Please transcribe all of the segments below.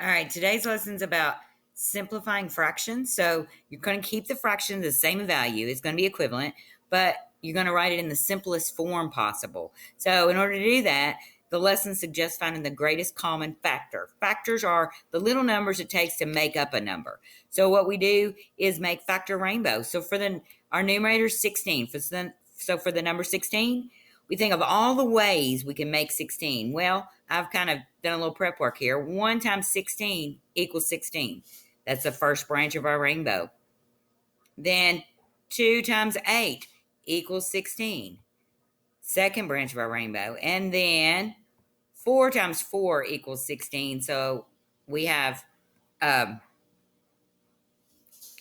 All right, today's lesson is about simplifying fractions. So you're going to keep the fraction the same value. It's going to be equivalent, but you're going to write it in the simplest form possible. So in order to do that, the lesson suggests finding the greatest common factor. Factors are the little numbers it takes to make up a number. So what we do is make factor rainbow. So for our numerator is 16. So for the number 16, we think of all the ways we can make 16. Well, I've kind of done a little prep work here. 1 times 16 equals 16. That's the first branch of our rainbow. Then 2 times 8 equals 16. Second branch of our rainbow. And then 4 times 4 equals 16. So we have an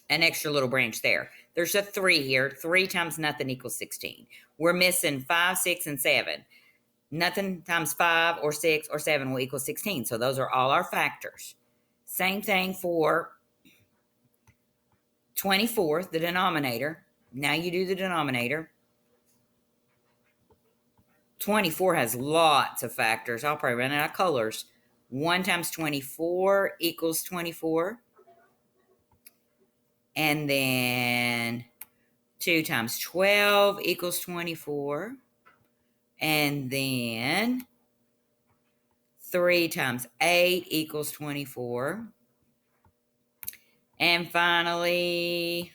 extra little branch there. There's a 3 here. 3 times nothing equals 16. We're missing 5, 6, and 7. Nothing times 5 or 6 or 7 will equal 16. So those are all our factors. Same thing for 24, the denominator. Now you do the denominator. 24 has lots of factors. I'll probably run out of colors. 1 times 24 equals 24. And then 2 times 12 equals 24. And then 3 times 8 equals 24. And finally,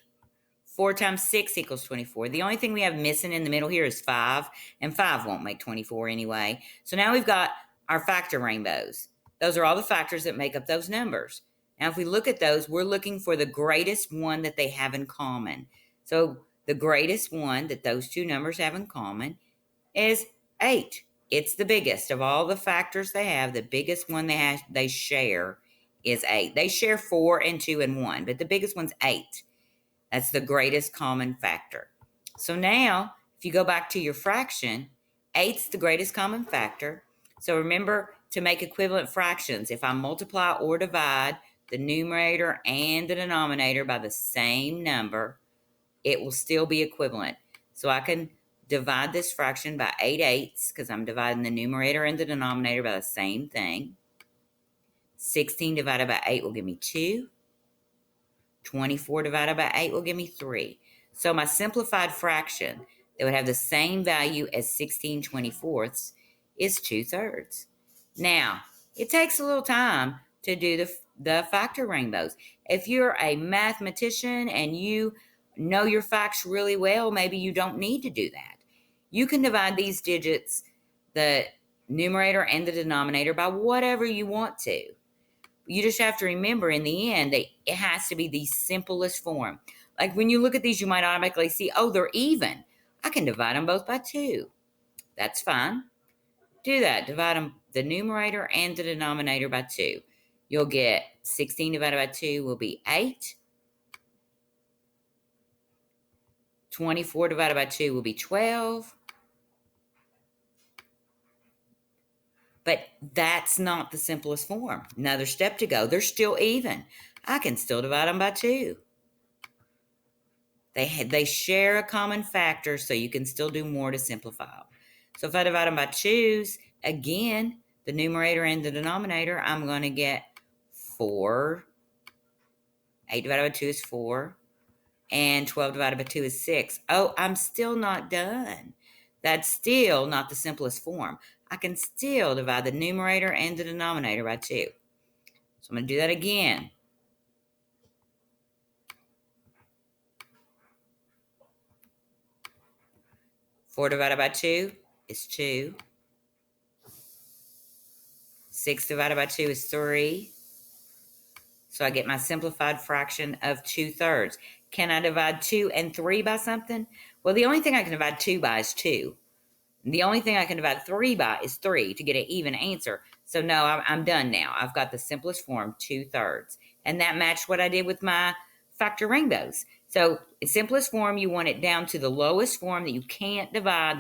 4 times 6 equals 24. The only thing we have missing in the middle here is 5, and 5 won't make 24 anyway. So now we've got our factor rainbows. Those are all the factors that make up those numbers. Now, if we look at those, we're looking for the greatest one that they have in common. So the greatest one that those two numbers have in common is 8. It's the biggest of all the factors they have. The biggest one they share is 8. They share 4 and 2 and 1, but the biggest one's 8. That's the greatest common factor. So now, if you go back to your fraction, 8's the greatest common factor. So remember to make equivalent fractions. If I multiply or divide the numerator and the denominator by the same number, it will still be equivalent. So I can divide this fraction by 8/8 because I'm dividing the numerator and the denominator by the same thing. 16 divided by 8 will give me 2. 24 divided by 8 will give me 3. So my simplified fraction that would have the same value as 16/24 is 2/3. Now, it takes a little time to do the factor rainbows. If you're a mathematician and you know your facts really well, maybe you don't need to do that. You can divide these digits, the numerator and the denominator, by whatever you want to. You just have to remember in the end that it has to be the simplest form. Like when you look at these, you might automatically see, oh, they're even. I can divide them both by 2. That's fine. Do that. Divide them, the numerator and the denominator, by 2. You'll get 16 divided by 2 will be 8. 24 divided by 2 will be 12. But that's not the simplest form. Another step to go. They're still even. I can still divide them by 2. They share a common factor, so you can still do more to simplify them. So if I divide them by 2's, again, the numerator and the denominator, I'm going to get 4. 8 divided by 2 is 4. And 12 divided by 2 is 6. Oh, I'm still not done. That's still not the simplest form. I can still divide the numerator and the denominator by 2. So I'm going to do that again. 4 divided by 2 is 2. 6 divided by 2 is 3. So I get my simplified fraction of 2/3. Can I divide 2 and 3 by something? Well, the only thing I can divide 2 by is 2. The only thing I can divide 3 by is 3 to get an even answer. So no, I'm done now. I've got the simplest form, 2/3. And that matched what I did with my factor rainbows. So in simplest form, you want it down to the lowest form that you can't divide the